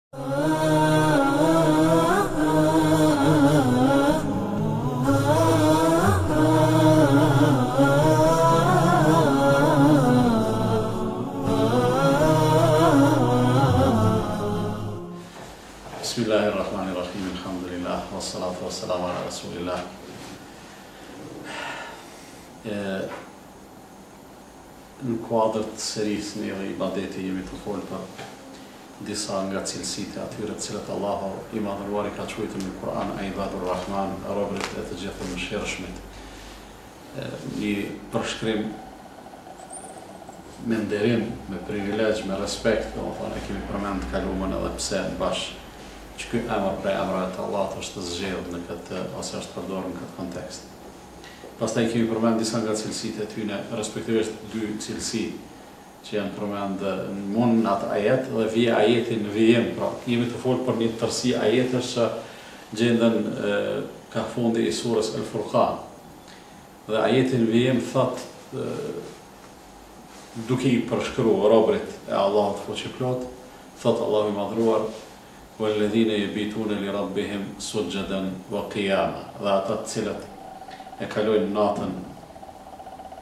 Bismillahirrahmanirrahim, alhamdulillah, wassalatu wassalamu ala rasulillah. Në kuadrët të serisë në ibadeti jemi të folë për disa nga cilësitë e atyre të cilët Allahu i madhëruar i ka quajtur në Kur'an Ibadur Rahman, robërit e të gjithë mëshirshmit. Një përshkrim me nderim, me privilegj, me respekt, domethënë e kemi përmend të kaluamën edhe pse bashkë që ky emër prej emrave të Allahut është zgjedhur në këtë ose është përdorur në këtë kontekst. Pastaj kemi përmend disa nga cilësitë e tyre, respektivisht dy cilësi që janë përmend në atë ajet dhe vije ajeti në vijim. Pra, jemi të folur për një tërësi ajetësh që gjenden ka fundi i surës El-Furqan. Dhe ajeti në vijim thot duke i përshkruar robërit e Allahut fuqiplot, thot Allahu i madhruar: "Walladhina yabituna li rabbihim sujadan wa qiyama", dhe ata të cilët e kalojnë natën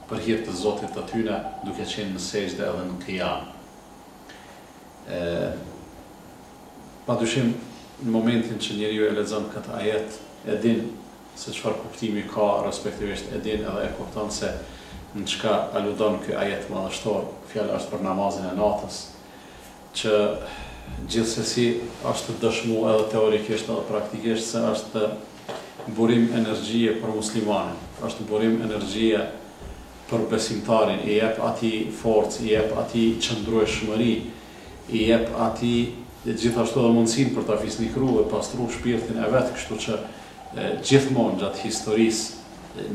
për hir të Zotit të tyre duke qenë në sejdë edhe në qiyam. Padyshim në momentin që njeriu e lexon këtë ajet e din se çfarë kuptimi ka, respektivisht e din edhe e kupton se në çka aludon ky ajet madhështor. Fjala është për namazin e natës, që gjithsesi është dëshmuar edhe teorikisht edhe praktikisht se është burim energjie për muslimanin, është burim energjie për besimtarin, i jep atij forcë, i jep atij qëndrueshmëri, i jep atij gjithashtu edhe mundësinë për ta fisnikruar dhe pastruar shpirtin e vet, kështu që gjithmonë gjatë historisë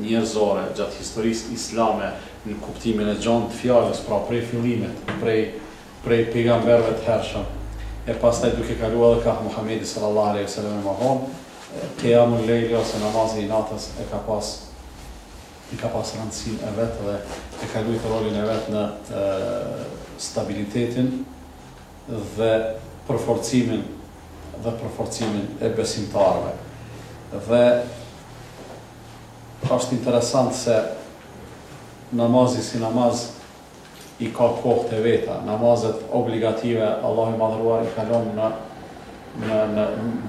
njerëzore, gjatë historisë islame, në kuptimin e gjatë të fjalës, pra prej fillimit, prej pejgamberëve të hershëm, e pastaj duke kaluar edhe ka Muhamedi sallallahu alaihi wasallam më vonë, qiyamul lejli ose namazi i natës e ka pas rëndësinë e vet dhe e ka luajtur rolin e vet në stabilitetin dhe përforcimin e besimtarëve. Dhe është interesant se namazi si namaz i ka kohët e veta. Namazet obligative Allahu i madhëruar i kalon në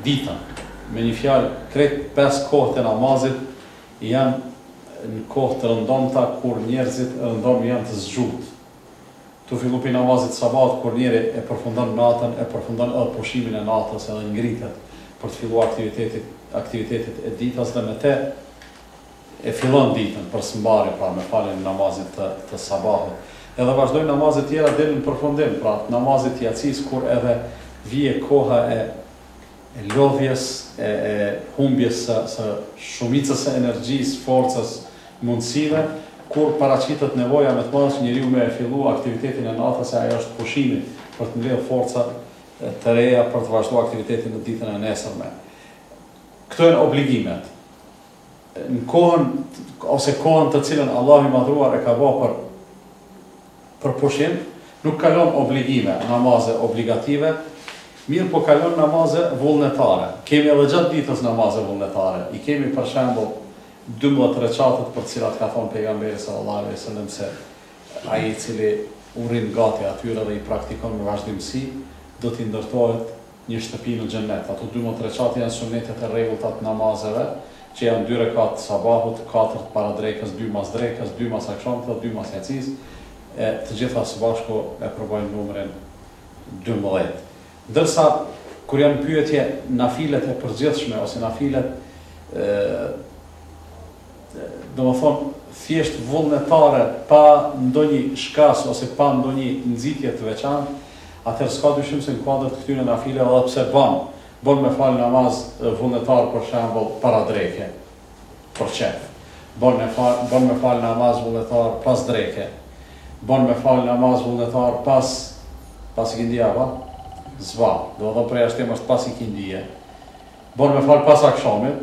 ditën. Me një fjalë, krejt 5 kohët e namazit janë në kohë të rëndomta kur njerëzit rëndom janë të zgjut. Tu fillu pi namazit sabat kur njeri e përfundon natën, e përfundon edhe pushimin e natës edhe ngritet për të filluar aktivitetit e ditës dhe me te e fillon ditën për sëmbari, pra me faljen e namazit të sabahut. Edhe vazhdojnë namazet tjera deri në përfundim, pra namazit të jacis kur edhe vije koha e lodhjes, e humbjes së shumicës e energjisë, forcës, mundësive, kur paraqitet nevoja me të madhe që njeriu me e fillu aktivitetin e natës, se ajo është pushimi për të mbledhur forca të reja për të vazhduar aktivitetin në ditën e nesërme. Këto janë obligimet. Në kohën të cilën Allahu i madhruar e ka bërë për pushim, nuk kalon obligime, namaze obligative, mirë po kalon namaze vullnetare. Kemi edhe gjatë ditës namaze vullnetare. I kemi për shembull 12 recatët për cilat ka thonë pejgamberi sallallahu alaihi wasallam se ai i cili u rrin gati atyre dhe i praktikon me vazhdimsi, do t'i ndërtohet një shtëpi në xhennet. Ato 12 recatë janë sunetet e rregullta të namazeve, që janë 2 rekat sabahut, 4 para drekës, 2 mas drekës, 2 mas akşamit dhe 2 mas yacis. Të gjitha së bashku e përbojnë numrin 12. Ndërsa, kur janë pyetje nafilet e përgjithshme, ose nafilet, do më thonë, thjesht vullnetare, pa ndonjë shkas, ose pa ndonjë nxitje të veçantë, atëherë s'ka dyshim se në kuadër të këtyre nafile, edhe pse bon me falë namaz vullnetar për shembull para dreke, për qef. Bon me falë namaz vullnetar pas dreke. Bon me falë namaz vullnetar pas ikindija, pa? Zva, do dhe prej ashtem është pas ikindije. Bon me falë pas akşamit,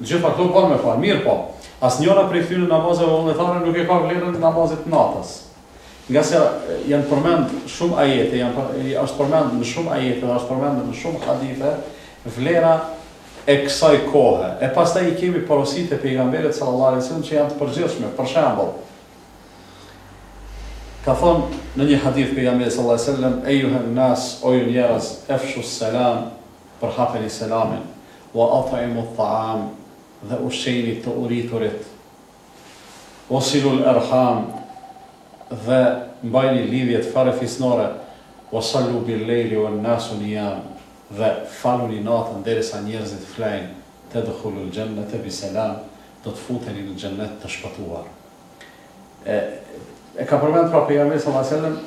gjitha këto bon me falë, mirë po. Asnjëra prej këtyre namazeve vullnetare nuk e ka vlerën namazit natës. nga se janë përmend shumë ajete, është përmend në shumë ajete dhe është përmend në shumë hadithe vlera e kësaj kohe. E pastaj i kemi porositë e pejgamberit sallallahu alaihi wasallam që janë të përgjithshme. Për shembull, ka thonë në një hadith pejgamberi sallallahu alaihi wasallam, "Ejuhan nas, o ju njerëz, afshu salam", përhapeni selamin, "wa at'imu at-ta'am", dhe ushqeni të uriturit, "wasilu al-arham", dhe mbajni lidhjet farefisnore, "wasallu bil-lejli wan-nasu niyam", dhe faluni natën derisa njerëzit flajnë, "tadkhulul jannata bi salam", do të futeni në xhennet të shpëtuar. E ka përmend pra pejgamberi sallallahu alajhi wasallam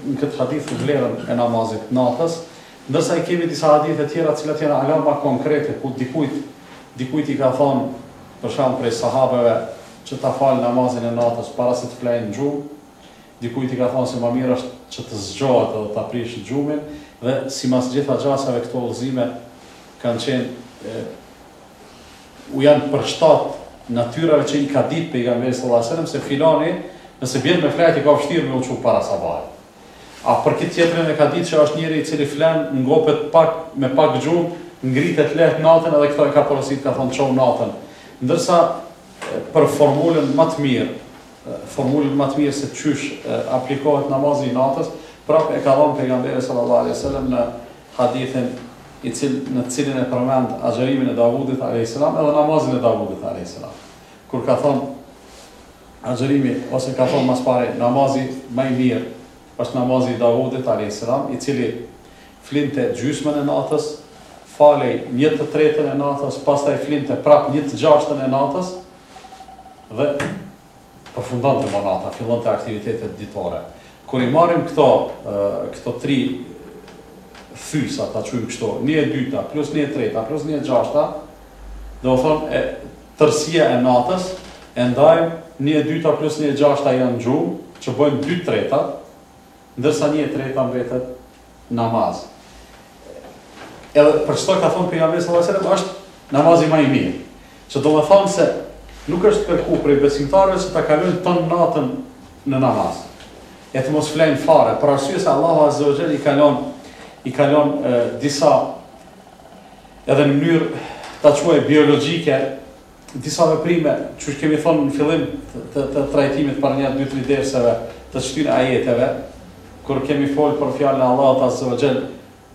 në këtë hadith vlerën e namazit natës, ndërsa i kemi disa hadithe tjera të cilat janë alama konkrete ku dikujt i ka thonë për shembull prej sahabeve që ta falë namazin e natës para se të flajnë në gjumë, dikujt i ka thonë se më mirë është që të zgjohet edhe ta prishë gjumin, dhe simas gjitha gjasave këto udhëzime kanë qenë u janë përshtat natyrave që i ka ditë pejgamberi sallallahu alajhi wasallam se filani nëse bjen me flajt i ka vështirë me u çu para sabahit. A për këtë tjetrin e ka ditë që është njëri i cili flan ngopet me pak gjumë, ngritet lehtë natën edhe këto e ka porosit ka thonë çau natën. Ndërsa për formulën më të mirë se çysh aplikohet namazi i natës, prapë e ka dhënë pejgamberi sallallahu alajhi wasallam në hadithin në të cilin e përmend agjërimin e Davudit alayhis salam edhe namazin e Davudit alayhis salam. Kur ka thonë agjërimi ose ka thonë mas pare namazi më i mirë është namazi i Davudit alayhis salam, i cili flinte gjysmën e natës, falej 1/3 e natës, pastaj flinte prap 1/6 e natës dhe përfundonte monata, fillonte aktivitetet ditore. Kur i marrim këto tri thysa, ta quajmë kështu, 1/2 plus 1/3 plus 1/6, do të thonë tërësia e natës, e ndajmë 1/2 plus 1/6 janë gjumë, që bëjnë 2/3, ndërsa 1/3 mbetet namaz. Edhe për çdo ka thonë pejgamberi sallallahu alajhi wasallam është namazi më i mirë. Që do të thonë se nuk është kërku prej besimtarëve që ta kalojnë ton natën në namaz. E të mos flejnë fare, për arsye se Allahu azza wa jalla i kalon disa edhe në mënyrë ta quaj biologjike disa veprime, që kemi thonë në fillim të trajtimit për 1-2-3 derseve të çtyre ajeteve, kur kemi folë për fjalën e Allahut azza wa jalla,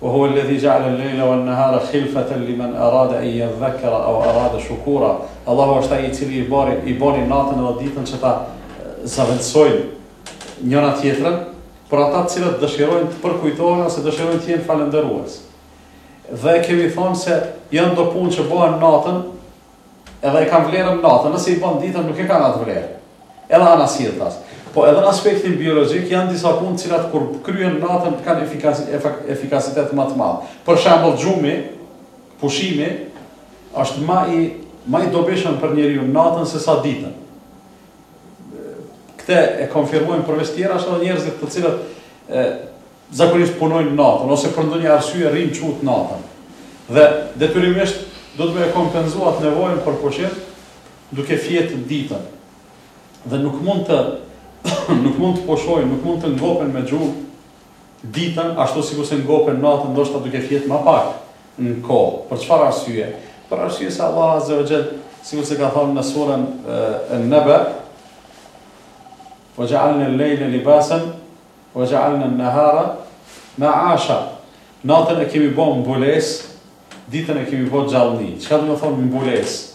"Wa huwa alladhi ja'ala al-layla wan-nahara khilfatan liman arada an yadhakkara aw arada shukura." Allahu është ai i cili i boni natën edhe ditën që ta zaventësojnë njëra tjetrën, për ata të cilët dëshirojnë të përkujtohen ose dëshirojnë të jenë falëndërues. Dhe kemi thonë se janë do punë që bëhen natën, edhe e kanë vlerën natën, nëse i bën ditën nuk e kanë atë vlerë. Edhe anasjelltas. Po edhe në aspektin biologjik janë disa punë të cilat kur kryen natën kanë efikasitet më të madh. Për shembull gjumi, pushimi është më i dobishëm për njeriu natën se sa ditën. Këtë e konfirmojnë përveç tjera është edhe njerëzit të cilët zakonisht punojnë natën ose për ndonjë arsye rrinë çut natën. Dhe detyrimisht do të më kompenzuat nevojën për pushim duke fjetë ditën. Dhe nuk mund të pushojnë, nuk mund të ngopen me gjuhë ditën, ashtu sikur se ngopen natën, ndoshta duke fjetë më pak në kohë. Për çfarë arsye? Për arsye se Allah azza wa jall, sikur se ka thënë në surën An-Naba, "Wa ja'alna al-layla libasan wa ja'alna an-nahara ma'asha." Natën e kemi bën mbulesë, ditën e kemi bën gjallëni. Çka do të thonë mbulesë?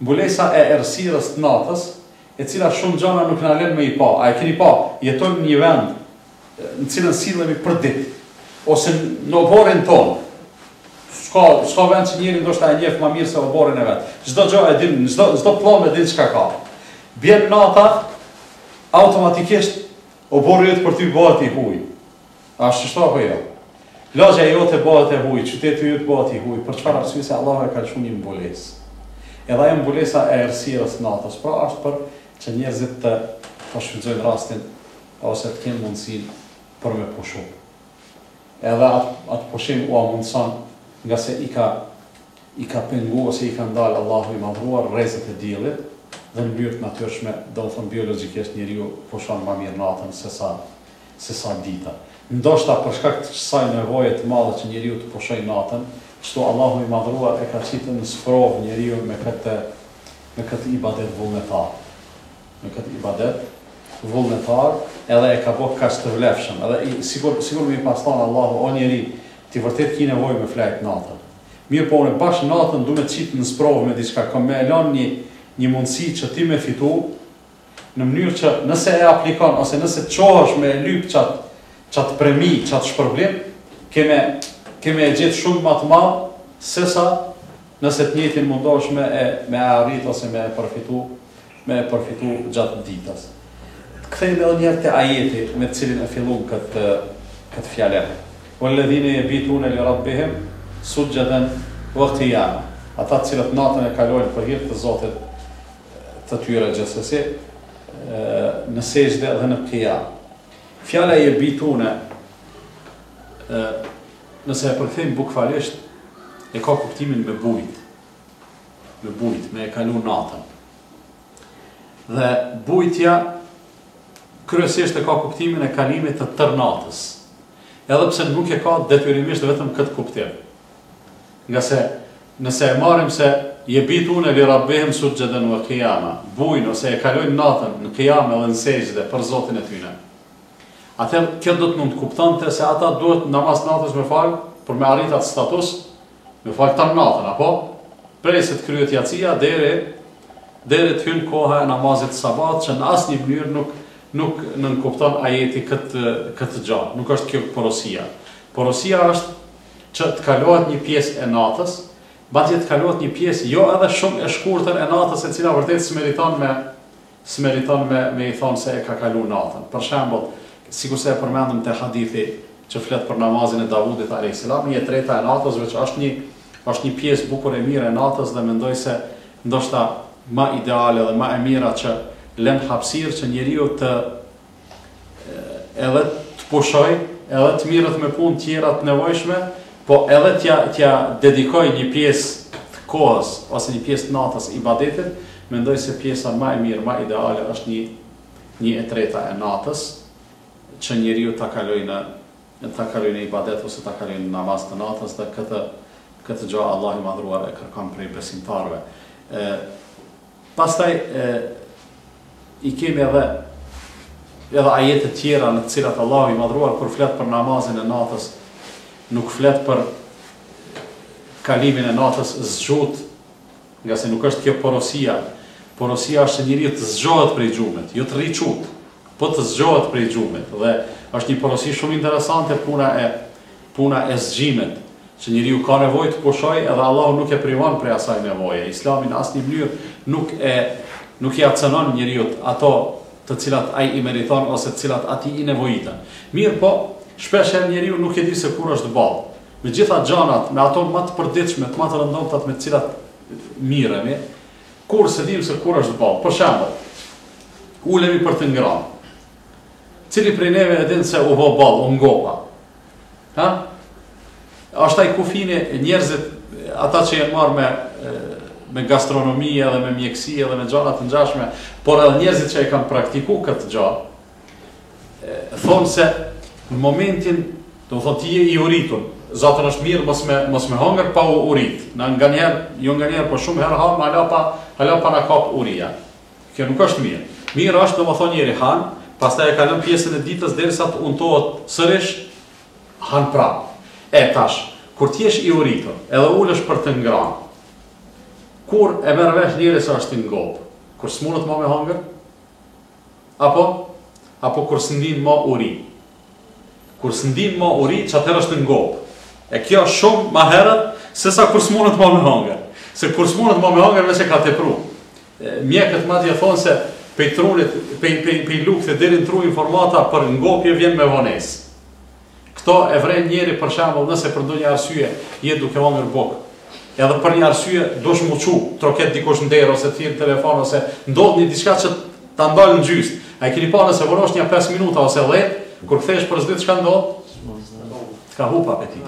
Mbulesa e errësirës të natës, e cila shumë gjana nuk na lën me i pa. A e keni pa? Jetojmë në një vend në cilën sillemi për ditë ose në oborin tonë. S'ka vend që njëri ndoshta e njeh më mirë se oborin e vet. Çdo gjë e din, çdo pllom e din çka ka. Bjen nata, automatikisht obori yt për ty bëhet i huaj. A është apo jo? Lagja jote bëhet e huaj, qyteti yt bëhet i huaj. Për çfarë arsye? Se Allahu e ka lëshuar një mbulesë. Edhe ajo mbulesa e errësirës natës, pra është për që njerëzit të shfrytëzojnë rastin ose të kenë mundësinë për me pushu. Edhe atë pushim u mundson nga se i ka pengu ose i ka ndalë Allahu i madhruar rrezet e diellit, dhe në mënyrë të natyrshme, do të thonë biologjikisht njeriu pushon më mirë natën se sa dita. Ndoshta për shkak të kësaj nevoje të madhe që njeriu të pushojë natën, kështu Allahu i madhruar e ka qitur në sprov njeriu me këtë ibadet vullnetar. Me këtë ibadet vullnetar, edhe e ka bërë kaq të vlefshëm. Edhe sigur më pas thon Allahu, o njeri, ti vërtet ke nevojë me flajt natën. Mirë po, unë bashkë natën du me të qitë në sprovë me diçka, kam me elan një mundësi që ti me fitu, në mënyrë që nëse e aplikon, ose nëse të qohësh me lyp qatë premi, qatë shpërblim, keme e gjithë shumë më të madhë, sesa nëse të njëjtin mundosh me arrit ose me e përfitu gjatë ditës. Të kthejmë edhe njerë të ajeti me të cilin e fillun këtë fjallem. Walladhina yabituna li rabbihim sujjadan wa qiyama. Ata të cilët natën e kalojnë për hir të Zotit të tyre gjithsesi në sejdë dhe në qiyam. Fjala yabituna, nëse e përkthejmë bukfalisht, e ka kuptimin me bujt, me e kalu natën. Dhe bujtja kryesisht e ka kuptimin e kalimit të tërë natës, edhe pse nuk e ka detyrimisht vetëm këtë kuptim. Nga se nëse e marrim se yabituna li rabbihim sujjadan wa qiyama, bujnë ose e kalojnë natën në qiyam edhe në sejdë për Zotin e tyre, atëherë kjo do të mund të kuptonte se ata duhet namaz natës me falë për me arrit atë status, me falë tërë natën, apo prej se të kryet jacia deri të hynë koha e namazit sabat, që në asnjë mënyrë nuk nënkupton ajeti këtë gjë. Nuk është kjo porosia. Porosia është që të kalohet një pjesë e natës, badje të kalohet një pjesë jo edhe shumë e shkurtër e natës, e cila vërtet s'meriton me i thonë se e ka kalu natën. Për shembull, sikur se e përmendëm te hadithi që flet për namazin e Davudit a.s. 1/3 e natës, veç është një pjesë bukur e mirë e natës, dhe mendoj se ndoshta ma ideale dhe ma e mira që lën hapësirë që njeriu edhe të pushoj, edhe të mirët me punë tjera të nevojshme, po edhe t'ja dedikoj një pjesë të kohës ose një pjesë të natës ibadetit. Mendoj se pjesa ma e mirë, ma ideale është 1/3 e natës, që njeriu ta kalojë në ibadet ose ta kalojë në namaz të natës, dhe këtë gjë Allah i madhruar e kërkon prej besimtarëve. Pastaj i kemi edhe ajete tjera në të cilat Allah i madhruar kur flet për namazin e natës, nuk flet për kalimin e natës zgjut, nga se nuk është kjo porosia. Porosia është që njeriu të zgjohet prej xhumit, jo të rriçut, po të zgjohet prej xhumit. Dhe është një porosi shumë interesante puna e zgjimit, që njeriu ka nevojë të pushojë edhe Allahu nuk e privon prej asaj nevoje. Islami në asnjë mënyrë nuk i acënon njeriu ato të cilat ai i meriton ose të cilat ati i nevojiten. Mirë po, shpesh njeriu nuk e di se kur është ballë. Me gjitha gjanat, me ato më të përditshme, më të rëndomta me të cilat miremi, kur se dim se kur është ballë. Për shembull, ulemi për të ngrënë. Cili prej neve e din se u bë ballë, u ngopa? Ha? Është ai kufini njerëzit, ata që janë marrë me gastronomi edhe me mjeksi edhe me gjëra të ngjashme, por edhe njerëzit që e kanë praktikuar këtë gjë, thonë se në momentin, do thotë ti je i uritur, zatën është mirë mos me hongër pa u urit. Jo nganjëherë, po shumë herë ha, hala pa na kap uria. Kjo nuk është mirë. Mirë është domethënë njëri han, pastaj e kalon pjesën e ditës derisa të untohet sërish, han prapë. Tash, kur ti jesh i uritur, edhe ulesh për të ngrënë, kur e merr vesh njëri se është i ngop, kur s'mundet më me hongër, apo kur s'ndin më uri. Kur s'ndin më uri, çatëherë është ngop. E kjo është shumë më herët se sa kur s'mundet më me hongër. Se kur s'mundet më me hongër veç e ka tepruar. Mjekët madje thonë se pej trunit, pej lukthit deri në tru informata për ngopje vjen me vonesë. Këto e vren njeri për shembull nëse për ndonjë arsye je duke hongër bukë. Edhe për një arsye dush mu çu, troket dikush në derë ose thirr telefon ose ndodh një diçka që ta ndalë në gjysmë. A e keni parë se vonosh një 5 minuta ose 10, kur kthehesh për s'ditë çka ndodh? Të ka hup apetiti.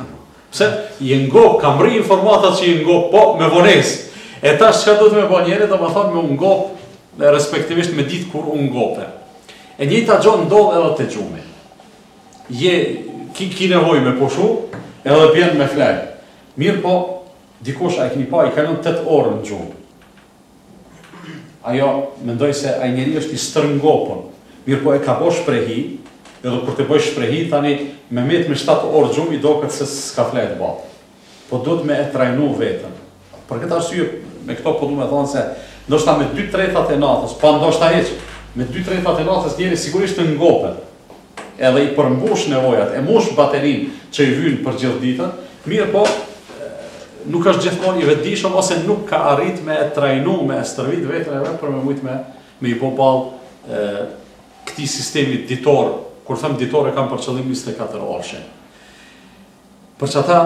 Pse? Je ngop, ka mri informatat që je ngop, po me vonesë. E tash çka do të më bëj njëri, domethënë me ngop respektivisht me ditë kur unë ngope. E njëjta gjë ndodh edhe te xhumi. Ki nevojë me pushu, edhe bjen me flajt. Mirë po, dikush a e keni pa, i kalon 8 orë në gjumë. Ajo, mendoj se ai njeriu është i stërngopur. Mirë po e ka bo shprehi, edhe kur të bëj shprehi, tani me 7 orë gjumë i doket se s'ka flajt ba. Po duhet me e trajnu vetën. Për këtë arsye, me këto po du me thonë se, ndoshta me 2/3 e natës, pa ndoshta heq, me 2/3 e natës njeri sigurisht të ngopet. Edhe i përmbush nevojat, e mush baterin që i vynë për gjithë ditën, mirë po, nuk është gjithmonë i vetëdijshëm ose nuk ka arrit me e trajnu, me e stërvit vetën e vetë për me mujt me i bo balë këti sistemi ditor, kur them ditor e kam për qëllim 24 orëshe. Për që ata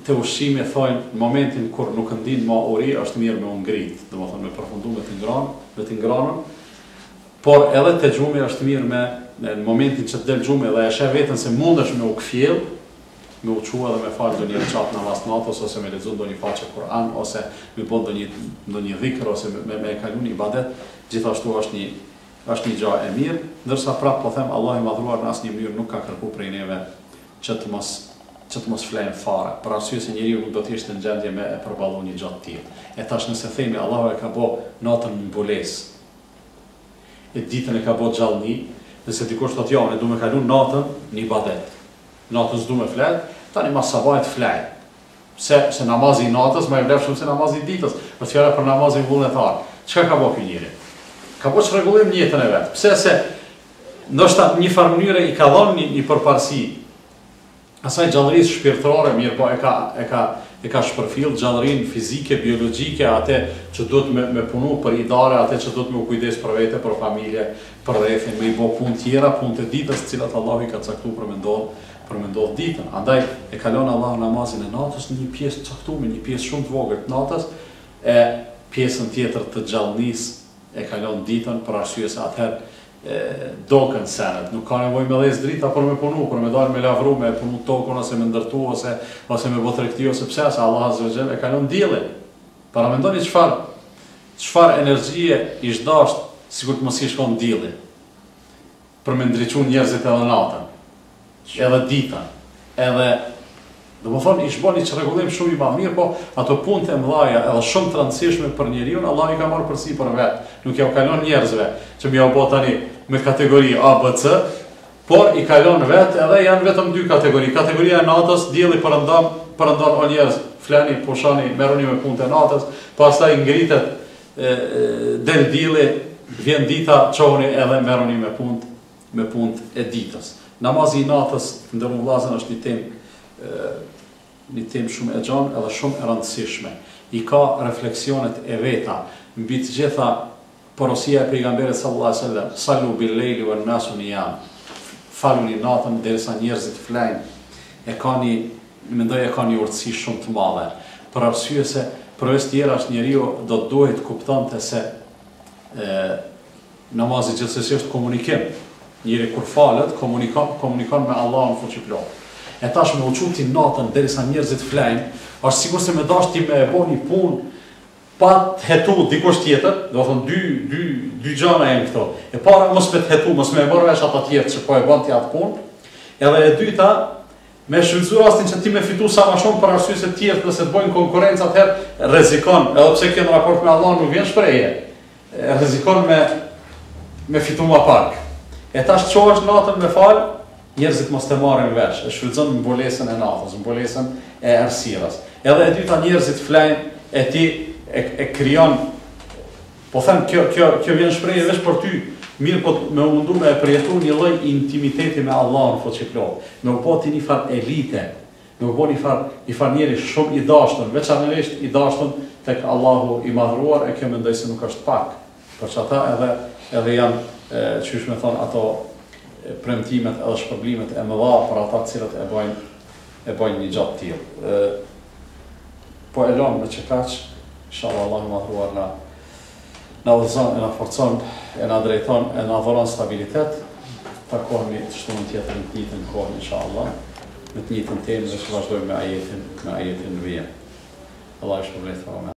të ushqimi e thojnë, në momentin kur nuk ndin ma uri, është mirë me ungrit, dhe më thonë me përfundu me të ngranën, por edhe të gjumi është mirë në momentin që të del gjumi dhe e shë vetën se mund është me u këfjell, me u qua dhe me falë do një qatë namaz natës, ose me lexu do një faqe Kur'an, ose me bo do një dhikr, ose me kalu një ibadet, gjithashtu është një gjë e mirë, ndërsa prapë po them, Allah i madhruar në asnjë mënyrë nuk ka kërku prej neve që të mos flejmë fare, për arsye se njeriu nuk do të ishte në gjendje me e përballu një gjë të tillë. E tash nëse themi Allahu e ka bo natën në mbulesë, e ditën e ka bo gjallëni, nëse dikush thotë jo, ne du me kalu natën një ibadet. Natën s'du me flet, tani mas sabajt flet. Se namazi i natës më e vlefshëm se namazi i ditës, për fjala për namazin vullnetar. Çka ka bo ky njeri? Ka bo çrregullim në jetën e vet. Pse se ndoshta një farë mënyre i ka dhënë një përparësi asaj gjallërisë shpirtërore, mirë po e ka shpërfill gjallërinë fizike, biologjike, atë që duhet me punu për idare, atë që duhet me u kujdes për vete, për familje, për rrethin, me i bo punë tjera, punë të ditës, cilat Allahu i ka caktu për me ndodh ditën. Andaj e kalon Allahu namazin e natës në një pjesë të caktuar, një pjesë shumë të vogël të natës, e pjesën tjetër të gjallënisë e kalon ditën për arsye se atëherë dokën senet, nuk ka nevojë me dhezë drita për me punu, për me dalë me lavru, me punu tokën, ose me ndërtu, ose me botë rekti, ose pse, se Allah Azza wa Jalla e kalon diellin. Para mendoni çfarë energjie i zhdasht, sikur të mos i shkon dielli, për me ndriçu njerëzit edhe natën, edhe ditën, edhe do më thonë, i shboni çrregullim shumë i madh, mirë po ato punë të mëdha edhe shumë të rëndësishme për njeriu, Allah i ka marrë përsi për vetë, nuk ja u kalon njerëzve që më u bë tani me kategori A, B, C, por i kalon vetë edhe janë vetëm 2 kategori. Kategoria e natës, dielli përëndon o njerëz, flani, pushani, merruni me punët e natës, pastaj ngritet del dielli, vjen dita, çohuni edhe merruni me punët e ditës. Namazi i natës, ndërmjet vllazën, është një temë shumë e gjanë edhe shumë e rëndësishme. I ka refleksionet e veta mbi të gjitha porosia e pejgamberit sallallahu alaihi wasallam, sallu bil lejli wan nasu niyam. Faluni natën derisa njerëzit flajnë. Mendoj e ka një urtësi shumë të madhe. Për arsye se përveç tjera është njeriu do të duhet kuptonte se namazi gjithsesi është komunikim. Njeri kur falet komunikon me Allahun fuqiplot. E tash me uquti natën derisa njerëzit flajnë, është sikur se me dash ti me e bo një punë pa të hetu dikush tjetër, do të thonë dy gjëra janë këto. E para mos me të hetu, mos me e marrë vesh ata tjerë që po e bën ti atë punë. Edhe e dyta, me shfrytëzu rastin që ti me fitu sa më shumë për arsye se të tjerë nëse të bëjnë konkurrencë atëherë rrezikon, edhe pse kjo në raport me Allahun nuk vjen shprehje. Rrezikon me fitu më pak. E tash çohesh natën me fal, njerëzit mos të marrin vesh, e shfrytëzon mbulesën e natës, mbulesën e errësirës. Edhe e dyta njerëzit flajnë e ti e krijon, po them kjo vjen shprehje veç për ty, mirë po me mundu me e përjetu një lloj intimiteti me Allahun fuqiplot, me u bë ti një farë elite, me u bë një farë njeri shumë i dashur, veçanërisht i dashur tek Allahu i madhruar, e kjo mendoj se nuk është pak, për çata edhe janë qysh me thon ato premtimet edhe shpërblimet e mëdha për ata të cilët e bojnë një gjatë tillë. Po e lëm me çkaq, inshallah Allahu madhruar na udhëzon, na forcon, na drejton, na dhuron stabilitet. Takohemi të shtunën tjetër në të njëjtën kohë inshallah, me të njëjtën temë dhe të vazhdojmë me ajetin në vijim. Allah e shpërblet.